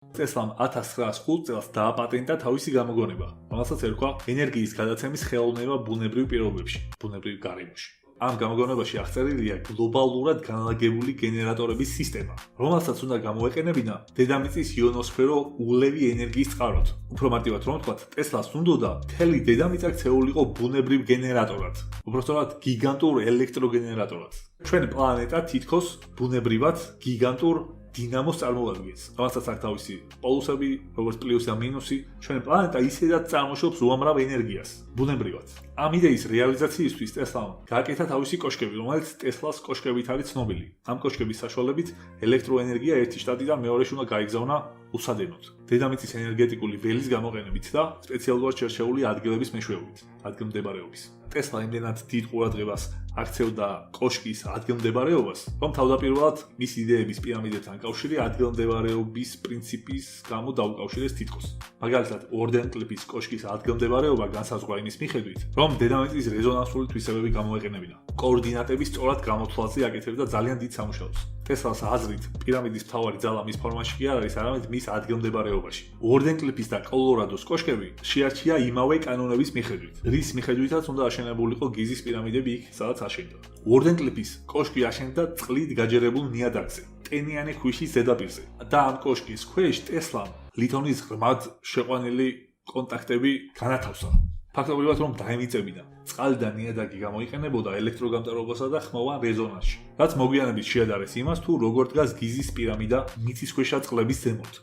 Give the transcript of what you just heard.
Tesla-მ 1905 წელს დააპატენტა თავისი გამოგონება, რომელსაც ერქვა ენერგიის გადაცემის ხელოვნება ბუნებრივ პირობებში, ბუნებრივ გარემოში. ამ გამოგონებაში აღწერილია გლობალურად განლაგებული გენერატორების სისტემა, რომელსაც უნდა გამოეყენებინა დედამიწის იონოსფერო ულევი ენერგიის წყაროდ. უფრო მარტივად რომ ვთქვათ, Tesla-ს უნდოდა მთელი დედამიწა ქცეულიყო ბუნებრივ გენერატორად, უბრალოდ გიგანტურ ელექტროგენერატორად. ჩვენი პლანეტა თითქოს ბუნებრივად გიგანტურ დინამოს წარმოადგენს, რომელსაც აქვს თავისი პოლუსები, როგორც პლუსი და მინუსი. ჩვენი პლანეტა ისედაც წარმოშობს უამრავ ენერგიას, ბუნებრივად. ამ იდეის რეალიზაციისთვის Tesla-მ გააკეთა თავისი კოშკები, რომელიც Tesla-ს კოშკებით არის ცნობილი. ამ კოშკების საშუალებით ელექტროენერგია ერთი შტატიდან მეორეში უნდა გაიგზავნა უსადენოდ. დედამიწის ენერგეტიკული ველის გამოყენებით და სპეციალურად შერჩეული ადგილების მეშვეობით, ადგილმდებარეობის. Tesla იმდენად დიდ ყურადღებას აქცევდა კოშკის ადგილმდებარეობას, რომ თავდაპირველად მის იდეების პირამიდებთან კავშირი ადგილმდებარეობის პრინციპის გამო დაუკავშირეს თითქოს. მაგალითად, ორდენკლიფის კოშკის ადგილმდებარეობა განსაზღვრა იმის მიხედვით, რომ დედამიწის რეზონანსული თვისებები გამოეყენებინა. კოორდინატების სწორად გამოთვალზე აკეთებდა ძალიან დიდ სამუშაოს. Tesla-ს აზრით, პირამიდის მთავარი ძალა მის ფორმაში კი არ არის, არამედ მის ადგილმდებარეობაში. ორდენკლიფის და კოლორადოს კოშკები შეარჩია იმავე კანონების მიხედვით, რის მიხედვითაც უნდა აშენებულიყო გიზის პირამიდები იქ, სადაც აშენდა. ორდენკლიფის კოშკი აშენდა წყლით გაჯერებულ ნიადაგზე, ტენიანი ქვიშის ზედაპირზე და ამ კოშკის ქვეშ Tesla-მ ლითონის ღრმად შეყვანილი კონტაქტები განათავსა. ფაქტობრივად რომ დაემიწებინა, წყალი და ნიადაგი გამოიყენებოდა ელექტროგამტარობასა და ხმოვან რეზონანსში, რაც მოგვიანებით შეადარეს იმას, თუ როგორ დგას გიზის პირამიდა მიწისქვეშა წყლების ზემოთ.